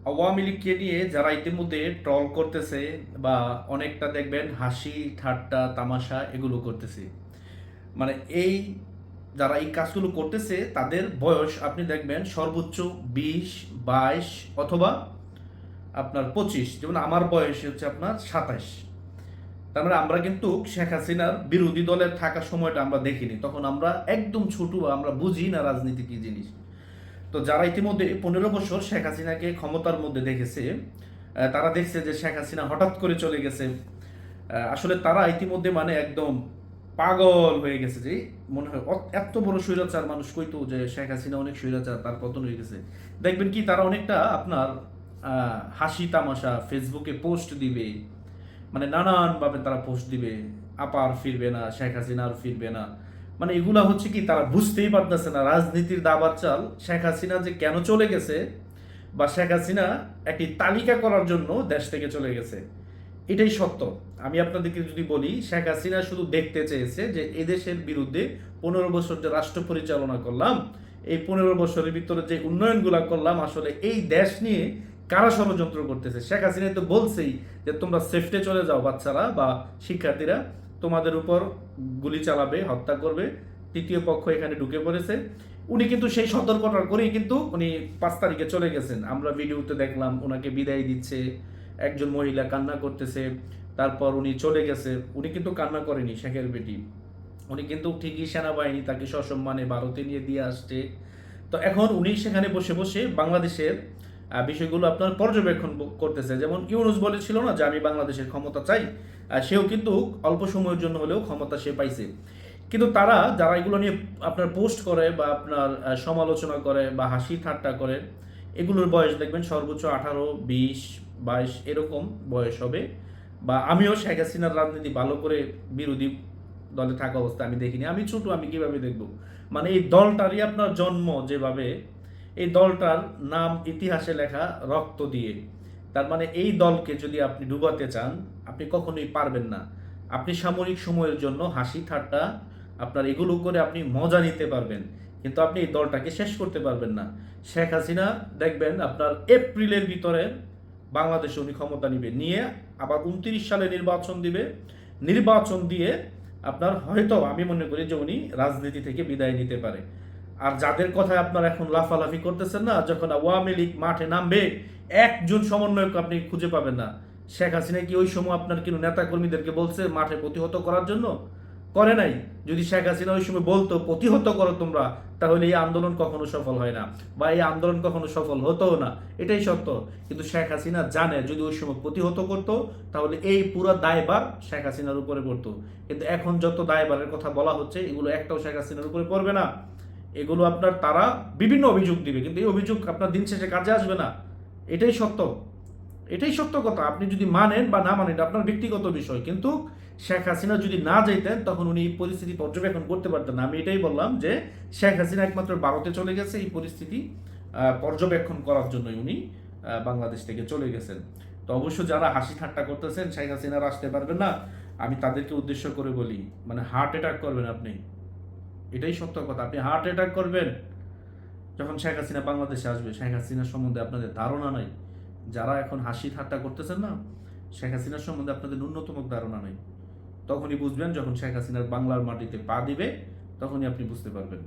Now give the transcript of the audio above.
আওয়ামী লীগকে নিয়ে যারা ইতিমধ্যে ট্রল করতেছে বা অনেকটা দেখবেন হাসি ঠাট্টা তামাশা এগুলো করতেছে, মানে এই যারা এই কাজগুলো করতেছে তাদের বয়স আপনি দেখবেন সর্বোচ্চ 20, 22 অথবা আপনার 25। যেমন আমার বয়স হচ্ছে আপনার 27। তার মানে আমরা কিন্তু শেখ হাসিনার বিরোধী দলের থাকার সময়টা আমরা দেখিনি, তখন আমরা একদম ছোট, আমরা বুঝি না রাজনীতি কি জিনিস। তো যারা ইতিমধ্যে 15 বছর শেখ হাসিনাকে ক্ষমতার মধ্যে দেখেছে, তারা দেখছে যে শেখ হাসিনা হঠাৎ করে চলে গেছে। আসলে তারা ইতিমধ্যে মানে একদম পাগল হয়ে গেছে যে মনে হয় এত বড় স্বৈরাচার মানুষ কইতো যে শেখ হাসিনা অনেক স্বৈরাচার, তার পতন হয়ে গেছে। দেখবেন কি তারা অনেকটা আপনার হাসি তামাশা ফেসবুকে পোস্ট দিবে, মানে নানানভাবে তারা পোস্ট দিবে, আপা আর ফিরবে না, শেখ হাসিনা আর ফিরবে না। মানে এগুলা হচ্ছে কি তারা বুঝতেই পারতেছে না রাজনীতির দাবার চাল শেখ হাসিনা যে কেন চলে গেছে, বা শেখ হাসিনা একটি তালিকা করার জন্য দেশ থেকে চলে গেছে। এটাই সত্য। আমি আপনাদেরকে যদি বলি, শেখ হাসিনা শুধু দেখতে চেয়েছে যে এদেশের বিরুদ্ধে 15 বছর যে রাষ্ট্র পরিচালনা করলাম, এই 15 বছরের ভিতরে যে উন্নয়নগুলা করলাম, আসলে এই দেশ নিয়ে কারা ষড়যন্ত্র করতেছে। শেখ হাসিনা তো বলছেই যে তোমরা সেফটে চলে যাও বাচ্চারা বা শিক্ষার্থীরা, তোমাদের উপর গুলি চালাবে, হত্যা করবে, তৃতীয় পক্ষ এখানে ঢুকে পড়েছে। উনি কিন্তু সেই সতর্কতা করেই কিন্তু উনি 5 তারিখে চলে গেছেন। আমরা ভিডিওতে দেখলাম ওনাকে বিদায় দিচ্ছে, একজন মহিলা কান্না করতেছে, তারপর উনি চলে গেছে। উনি কিন্তু কান্না করেনি শেখের বেটি, উনি কিন্তু ঠিকই সেনাবাহিনী তাকে সসম্মানে ভারতে নিয়ে দিয়ে আসছে। তো এখন উনি সেখানে বসে বসে বাংলাদেশের বিষয়গুলো আপনার পর্যবেক্ষণ করতেছে। যেমন ইউনূস বলেছিল না যে আমি বাংলাদেশের ক্ষমতা চাই, সেও কিন্তু অল্প সময়ের জন্য হলেও ক্ষমতা সে পাইছে। কিন্তু তারা যারা এগুলো নিয়ে আপনার পোস্ট করে বা আপনার সমালোচনা করে বা হাসি ঠাট্টা করে, এগুলোর বয়স দেখবেন সর্বোচ্চ 18, 20, 22 এরকম বয়স হবে। বা আমিও শেখ হাসিনার রাজনীতি ভালো করে বিরোধী দলে থাকা অবস্থা আমি দেখিনি। আমি ছোট, আমি কিভাবে দেখব? মানে এই দলটারই আপনার জন্ম যেভাবে, এই দলটার নাম ইতিহাসে লেখা রক্ত দিয়ে। তার মানে এই দলকে যদি আপনি ডুবাতে চান, আপনি কখনোই পারবেন না। আপনি সাময়িক সময়ের জন্য হাসি ঠাট্টা আপনার এগুলো করে আপনি মজা নিতে পারবেন, কিন্তু আপনি এই দলটাকে শেষ করতে পারবেন না। শেখ হাসিনা দেখবেন আপনার এপ্রিলের ভিতরে বাংলাদেশে উনি ক্ষমতা নিবে, নিয়ে আবার 29 সালে নির্বাচন দিবে। নির্বাচন দিয়ে আপনার হয়তো আমি মনে করি যে উনি রাজনীতি থেকে বিদায় নিতে পারে। আর যাদের কথায় আপনার এখন লাফালাফি করতেছেন না, যখন আওয়ামী লীগ মাঠে নামবে, একজন সমন্বয়ক আপনি খুঁজে পাবেন না। শেখ হাসিনা কি ওই সময় আপনার কিন্তু নেতা কর্মীদেরকে বলছে মাঠে প্রতিহত করার জন্য? করে নাই। যদি শেখ হাসিনা ওই সময় বলতো প্রতিহত করো তোমরা, তাহলে এই আন্দোলন কখনো সফল হয় না, বা এই আন্দোলন কখনো সফল হতো না। এটাই সত্য। কিন্তু শেখ হাসিনা জানে যদি ওই সময় প্রতিহত করতো, তাহলে এই পুরো দায়ভার শেখ হাসিনার উপরে পড়তো। কিন্তু এখন যত দায়ভারের কথা বলা হচ্ছে, এগুলো একটাও শেখ হাসিনার উপরে পড়বে না। এগুলো আপনার তারা বিভিন্ন অভিযোগ দিবে, কিন্তু এই অভিযোগ আপনার দিন শেষে কাজে আসবে না। এটাই সত্য। এটাই সত্য কথা। আপনি যদি মানেন বা না মানেন আপনার ব্যক্তিগত বিষয়, কিন্তু শেখ হাসিনা যদি না যাইতেন তখন উনি এই পরিস্থিতি পর্যবেক্ষণ করতে পারতেন না। আমি এটাই বললাম যে শেখ হাসিনা একমাত্র ভারতে চলে গেছে এই পরিস্থিতি পর্যবেক্ষণ করার জন্যই উনি বাংলাদেশ থেকে চলে গেছেন। তো অবশ্য যারা হাসি ঠাট্টা করতেছেন শেখ হাসিনার আসতে পারবেন না, আমি তাদেরকে উদ্দেশ্য করে বলি, মানে হার্ট অ্যাটাক করবেন আপনি। এটাই সত্য কথা, আপনি হার্ট অ্যাটাক করবেন যখন শেখ হাসিনা বাংলাদেশে আসবে। শেখ হাসিনার সম্বন্ধে আপনাদের ধারণা নাই। যারা এখন হাসি ঠাট্টা করতেছেন না, শেখ হাসিনার সম্বন্ধে আপনাদের ন্যূনতম ধারণা নাই। তখনই বুঝবেন যখন শেখ হাসিনার বাংলার মাটিতে পা দিবে, তখনই আপনি বুঝতে পারবেন।